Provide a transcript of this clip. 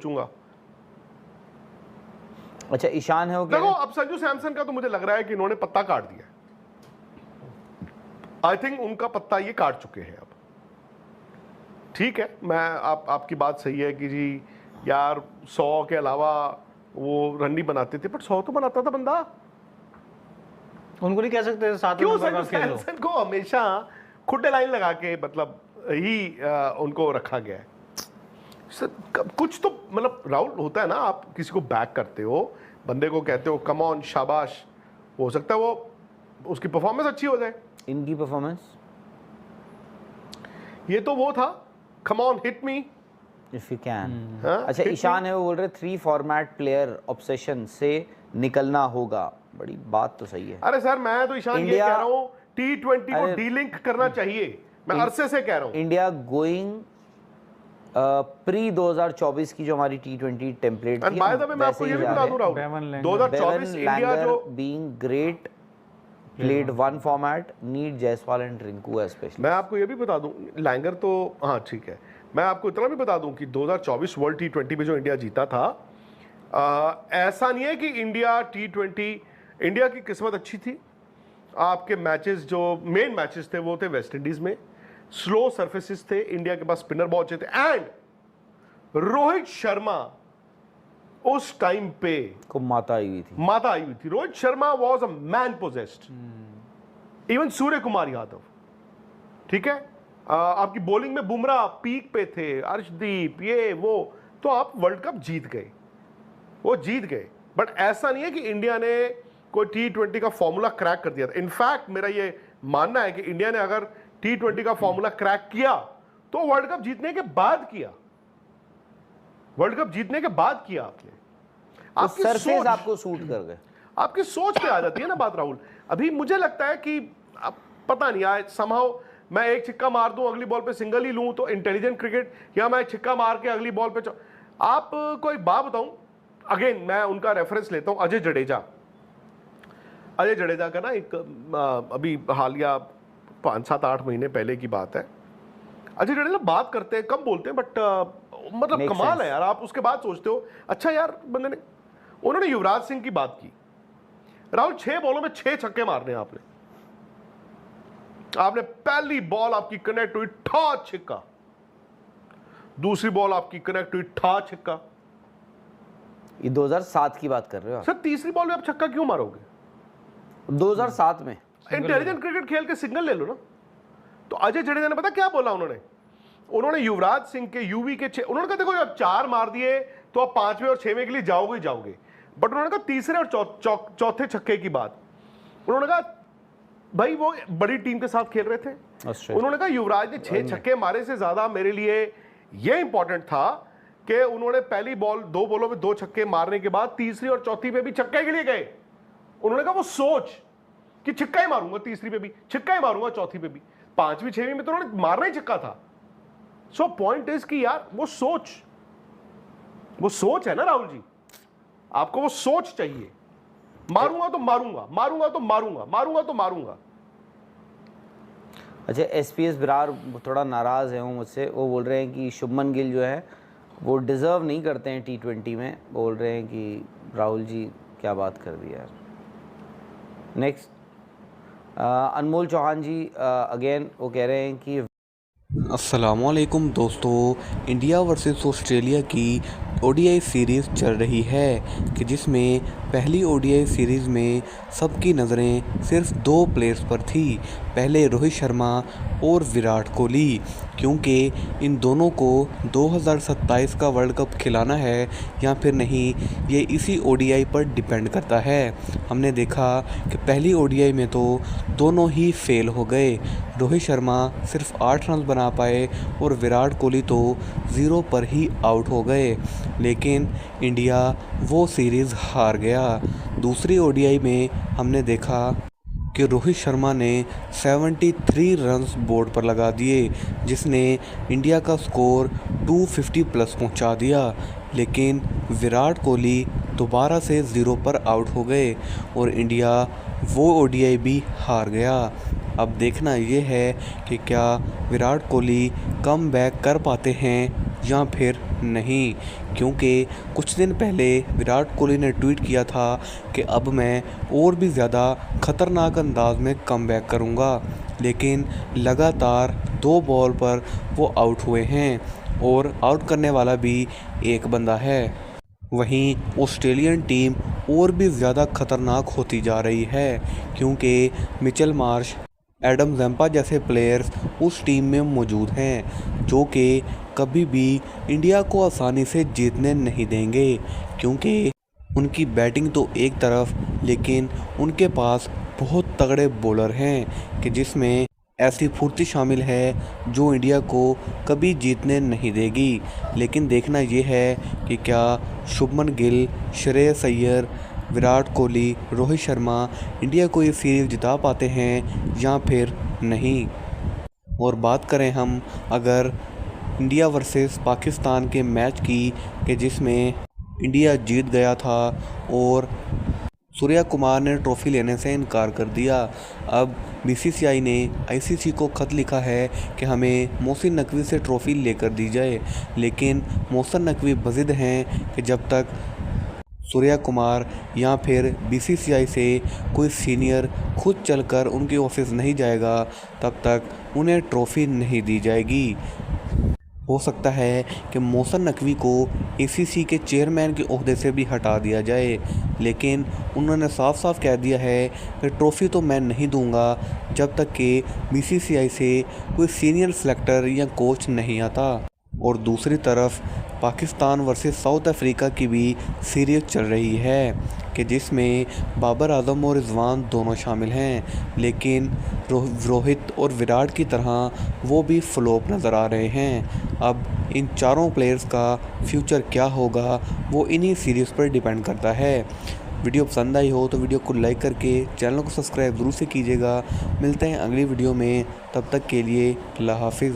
सोचूंगा। अच्छा, ईशान है वो देखो अब संजू सैमसन का तो मुझे लग रहा है कि इन्होंने पत्ता काट दिया। आई थिंक उनका पत्ता ये काट चुके हैं अब। ठीक है, मैं आपकी बात सही है कि जी यार 100 के अलावा वो रन नहीं बनाते थे, बट 100 तो बनाता था बंदा। उनको नहीं कह सकते साथ क्यों संजू सैमसन को हमेशा खुट्टे लाइन लगा के मतलब ही उनको रखा गया है? कुछ तो मतलब राहुल होता है ना, आप किसी को बैक करते हो, बंदे को कहते हो कम ऑन शाबाश, हो सकता है वो उसकी परफॉर्मेंस अच्छी हो जाए। इनकी परफॉर्मेंस ये तो वो था come on hit me if you can. अच्छा, hit ईशान है वो बोल रहे 3 फॉर्मेट प्लेयर ऑब्सेशन से निकलना होगा। बड़ी बात तो सही है। अरे सर मैं तो ईशान ये कह रहा हूँ T20 को डीलिंक करना चाहिए, मैं अरसे से कह रहा हूँ। इंडिया गोइंग प्री 2024 की जो हमारी T20 टेम्पलेट थी, बाय द वे मैं आपको ये भी बता दूं राहुल, 2024 इंडिया जो being great played one format, need Jaiswal and Rinku specially. मैं आपको ये भी बता दूं, लैंगर तो हाँ ठीक है, मैं आपको इतना भी बता दूं कि 2024 वर्ल्ड T20 में जो इंडिया जीता था, ऐसा नहीं है कि इंडिया T20, इंडिया की किस्मत अच्छी थी। आपके मैचेस जो मेन मैचेस थे वो थे वेस्ट इंडीज में, स्लो सरफेसेस थे, इंडिया के पास स्पिनर बहुत अच्छे थे, एंड रोहित शर्मा उस टाइम पे को माता आई हुई थी। Rohit Sharma was a man possessed, even Surya Kumar Yadav. ठीक है, आपकी बॉलिंग में बुमराह पीक पे थे, अर्शदीप ये वो, तो आप वर्ल्ड कप जीत गए, वो जीत गए। बट ऐसा नहीं है कि इंडिया ने कोई T20 का फॉर्मूला क्रैक कर दिया था। इनफैक्ट मेरा ये मानना है कि इंडिया ने अगर T20 का फॉर्मूला क्रैक किया तो वर्ल्ड कप जीतने के बाद किया, वर्ल्ड कप जीतने के बाद किया। आपने आपकी सरफेस आपको सूट कर गए, आपकी सोच पे आ जाती है ना बात राहुल। अभी मुझे लगता है कि अब पता नहीं आए समहाउ मैं एक छिक्का मार दूं, अगली बॉल पे सिंगल ही लूं तो इंटेलिजेंट क्रिकेट, या मैं छिक्का मार के अगली बॉल पे आप कोई बात बताऊं, अगेन मैं उनका रेफरेंस लेता हूं, अजय जडेजा का ना एक अभी हालिया 5-7-8 महीने पहले की बात है। अजय जडेजा बात करते हैं, कम बोलते हैं, बट मतलब कमाल है यार। आप उसके बाद सोचते हो अच्छा यार बंदे ने, उन्होंने युवराज सिंह की बात की। राहुल 6 बॉलों में 6 छक्के मारने हैं आपने पहली बॉल आपकी कनेक्ट हुई, ठा छिक्का, दूसरी बॉल आपकी कनेक्ट हुई, ठा छिक्का। ये 2007 की बात कर रहे हो सर? तीसरी बॉल में आप छक्का क्यों मारोगे? 2007 में इंटेलिजेंट क्रिकेट खेल के सिग्नल ले लो ना। तो अजय जडेजा ने पता क्या बोला, उन्होंने युवराज सिंह के यूवी के उन्होंने कहा देखो अब 4 मार दिए तो आप 5वें और 6वें के लिए जाओगे ही जाओगे। बट उन्होंने कहा तीसरे और चौथे छक्के की बात, उन्होंने कहा भाई वो बड़ी टीम के साथ खेल रहे थे, उन्होंने कहा युवराज ने 6 छक्के मारे से ज्यादा मेरे लिए ये इंपॉर्टेंट था कि उन्होंने पहली बॉल 2 बॉलों में 2 छक्के मारने के बाद तीसरी और चौथी पे भी छक्के के लिए गए। उन्होंने कहा वो सोच कि छक्का ही मारूंगा, तीसरी पे भी छक्का ही मारूंगा, चौथी पे भी, 5वीं 6वीं में तो उन्होंने मारना ही छक्का था। सो पॉइंट इज कि यार वो सोच है ना राहुल जी, आपको वो सोच चाहिए। मारूंगा तो मारूंगा, मारूंगा तो मारूंगा, मारूंगा तो मारूंगा। अच्छा, SPS बरार थोड़ा नाराज है वो मुझसे, वो बोल रहे हैं कि शुभमन गिल जो है वो डिजर्व नहीं करते हैं T20 में, बोल रहे हैं कि राहुल जी क्या बात कर दी यार। नेक्स्ट अनमोल चौहान जी अगेन वो कह रहे हैं कि अस्सलामुअलैकुम दोस्तों, इंडिया वर्सेस ऑस्ट्रेलिया की ODI सीरीज़ चल रही है कि जिसमें पहली ODI सीरीज़ में सबकी नज़रें सिर्फ 2 प्लेयर्स पर थी, पहले रोहित शर्मा और विराट कोहली, क्योंकि इन दोनों को 2027 का वर्ल्ड कप खिलाना है या फिर नहीं ये इसी ODI पर डिपेंड करता है। हमने देखा कि पहली ODI में तो दोनों ही फेल हो गए, रोहित शर्मा सिर्फ 8 रन बना पाए और विराट कोहली तो 0 पर ही आउट हो गए, लेकिन इंडिया वो सीरीज़ हार गया। दूसरी ODI में हमने देखा कि रोहित शर्मा ने 73 रन्स बोर्ड पर लगा दिए, जिसने इंडिया का स्कोर 250 प्लस पहुंचा दिया, लेकिन विराट कोहली दोबारा से 0 पर आउट हो गए और इंडिया वो ODI भी हार गया। अब देखना ये है कि क्या विराट कोहली कम बैक कर पाते हैं या फिर नहीं, क्योंकि कुछ दिन पहले विराट कोहली ने ट्वीट किया था कि अब मैं और भी ज़्यादा खतरनाक अंदाज में कमबैक करूंगा, लेकिन लगातार 2 बॉल पर वो आउट हुए हैं और आउट करने वाला भी एक बंदा है। वहीं ऑस्ट्रेलियन टीम और भी ज़्यादा खतरनाक होती जा रही है, क्योंकि मिचेल मार्श, एडम ज़म्पा जैसे प्लेयर्स उस टीम में मौजूद हैं जो कि कभी भी इंडिया को आसानी से जीतने नहीं देंगे, क्योंकि उनकी बैटिंग तो एक तरफ, लेकिन उनके पास बहुत तगड़े बॉलर हैं कि जिसमें ऐसी फुर्ती शामिल है जो इंडिया को कभी जीतने नहीं देगी। लेकिन देखना ये है कि क्या शुभमन गिल, श्रेयस अय्यर, विराट कोहली, रोहित शर्मा इंडिया को ये सीरीज़ जिता पाते हैं या फिर नहीं। और बात करें हम अगर इंडिया वर्सेस पाकिस्तान के मैच की कि जिसमें इंडिया जीत गया था और सूर्या कुमार ने ट्रॉफ़ी लेने से इनकार कर दिया। अब बीसीसीआई ने आईसीसी को ख़त लिखा है कि हमें मोहसिन नकवी से ट्रॉफ़ी लेकर दी जाए, लेकिन मोहसिन नकवी बज़िद हैं कि जब तक सूर्या कुमार या फिर बीसीसीआई से कोई सीनियर खुद चलकर उनके ऑफिस नहीं जाएगा तब तक उन्हें ट्रॉफ़ी नहीं दी जाएगी। हो सकता है कि मोहसिन नकवी को आईसीसी के चेयरमैन के ओहदे से भी हटा दिया जाए, लेकिन उन्होंने साफ साफ कह दिया है कि ट्रॉफ़ी तो मैं नहीं दूंगा जब तक कि बीसीसीआई से कोई सीनियर सेलेक्टर या कोच नहीं आता। और दूसरी तरफ पाकिस्तान वर्सेस साउथ अफ्रीका की भी सीरीज़ चल रही है कि जिसमें बाबर आजम और रिजवान दोनों शामिल हैं, लेकिन रोहित और विराट की तरह वो भी फ्लॉप नज़र आ रहे हैं। अब इन चारों प्लेयर्स का फ्यूचर क्या होगा वो इन्हीं सीरीज़ पर डिपेंड करता है। वीडियो पसंद आई हो तो वीडियो को लाइक करके चैनल को सब्सक्राइब ज़रूर से कीजिएगा। मिलते हैं अगली वीडियो में, तब तक के लिए अल्लाह हाफिज़।